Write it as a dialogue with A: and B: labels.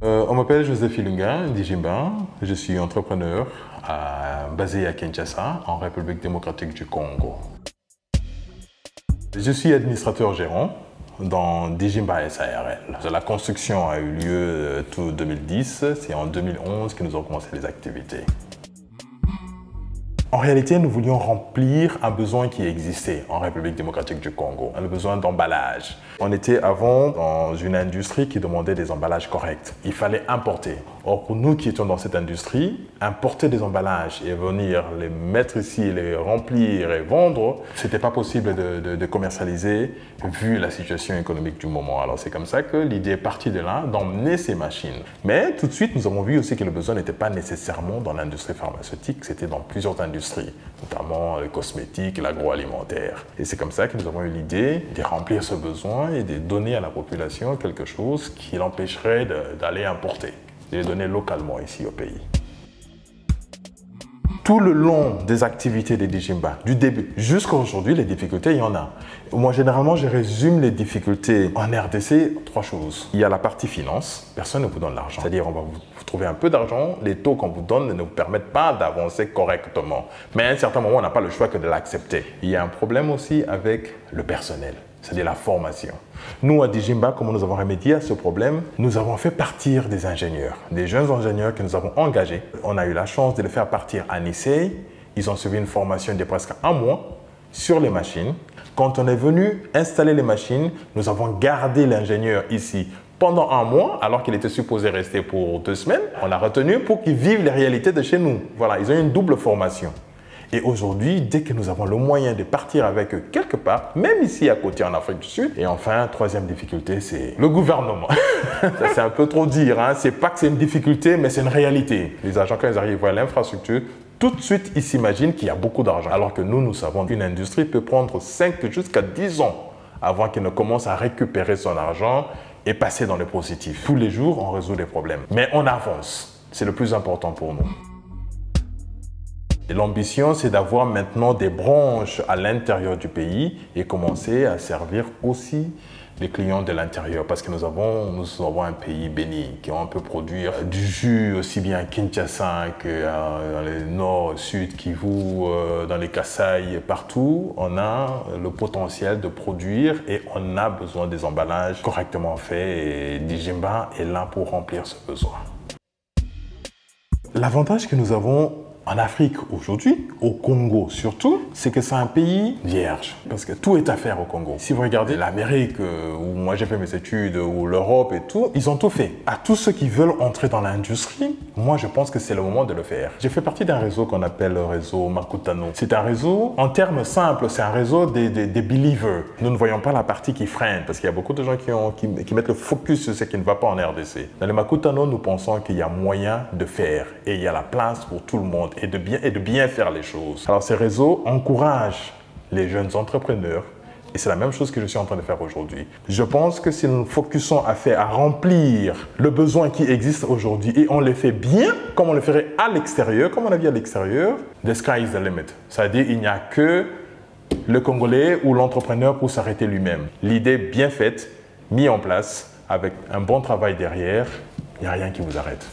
A: On m'appelle Joseph Ilunga Ndijimba, je suis entrepreneur basé à Kinshasa, en République démocratique du Congo. Je suis administrateur gérant dans Ndijimba SARL. La construction a eu lieu tout 2010, c'est en 2011 que nous avons commencé les activités. En réalité, nous voulions remplir un besoin qui existait en République démocratique du Congo, le besoin d'emballage. On était avant dans une industrie qui demandait des emballages corrects. Il fallait importer. Or, pour nous qui étions dans cette industrie, importer des emballages et venir les mettre ici, les remplir et vendre, c'était pas possible de commercialiser vu la situation économique du moment. Alors, c'est comme ça que l'idée est partie de là, d'emmener ces machines. Mais tout de suite, nous avons vu aussi que le besoin n'était pas nécessairement dans l'industrie pharmaceutique, c'était dans plusieurs industries, notamment les cosmétiques et l'agroalimentaire. Et c'est comme ça que nous avons eu l'idée de remplir ce besoin et de donner à la population quelque chose qui l'empêcherait d'aller importer, de les donner localement ici au pays. Tout le long des activités des Ndijimba, du début jusqu'à aujourd'hui, les difficultés, il y en a. Moi, généralement, je résume les difficultés en RDC en 3 choses. Il y a la partie finance, personne ne vous donne l'argent. C'est-à-dire, on va vous trouver un peu d'argent, les taux qu'on vous donne ne vous permettent pas d'avancer correctement. Mais à un certain moment, on n'a pas le choix que de l'accepter. Il y a un problème aussi avec le personnel, c'est-à-dire la formation. Nous, à Ndijimba, comment nous avons remédié à ce problème? Nous avons fait partir des ingénieurs, des jeunes ingénieurs que nous avons engagés. On a eu la chance de les faire partir à Nice. Ils ont suivi une formation de presque 1 mois sur les machines. Quand on est venu installer les machines, nous avons gardé l'ingénieur ici pendant 1 mois, alors qu'il était supposé rester pour 2 semaines. On l'a retenu pour qu'il vive les réalités de chez nous. Voilà, ils ont eu une double formation. Et aujourd'hui, dès que nous avons le moyen de partir avec eux quelque part, même ici à côté en Afrique du Sud. Et enfin, 3e difficulté, c'est le gouvernement. Ça, c'est un peu trop dire, hein. C'est pas que c'est une difficulté, mais c'est une réalité. Les agents, quand ils arrivent à l'infrastructure, tout de suite, ils s'imaginent qu'il y a beaucoup d'argent. Alors que nous savons qu'une industrie peut prendre 5 jusqu'à 10 ans avant qu'elle ne commence à récupérer son argent et passer dans le positif. Tous les jours, on résout des problèmes. Mais on avance. C'est le plus important pour nous. L'ambition, c'est d'avoir maintenant des branches à l'intérieur du pays et commencer à servir aussi les clients de l'intérieur. Parce que nous avons un pays béni qui on peut produire du jus aussi bien à Kinshasa que dans le nord, sud, Kivu, dans les Kasaï, partout. On a le potentiel de produire et on a besoin des emballages correctement faits et Ndijimba est là pour remplir ce besoin. L'avantage que nous avons en Afrique aujourd'hui, au Congo surtout, c'est que c'est un pays vierge, parce que tout est à faire au Congo. Si vous regardez l'Amérique, où moi j'ai fait mes études, ou l'Europe et tout, ils ont tout fait. À tous ceux qui veulent entrer dans l'industrie, moi je pense que c'est le moment de le faire. J'ai fait partie d'un réseau qu'on appelle le réseau Makutano. C'est un réseau, en termes simples, c'est un réseau des believers. Nous ne voyons pas la partie qui freine, parce qu'il y a beaucoup de gens qui mettent le focus sur ce qui ne va pas en RDC. Dans le Makutano, nous pensons qu'il y a moyen de faire, et il y a la place pour tout le monde. Et de bien faire les choses. Alors ces réseaux encouragent les jeunes entrepreneurs et c'est la même chose que je suis en train de faire aujourd'hui. Je pense que si nous nous focusons à remplir le besoin qui existe aujourd'hui et on le fait bien, comme on le ferait à l'extérieur, comme on a vu à l'extérieur, the sky is the limit. C'est-à-dire qu'il n'y a que le Congolais ou l'entrepreneur pour s'arrêter lui-même. L'idée bien faite, mise en place, avec un bon travail derrière, il n'y a rien qui vous arrête.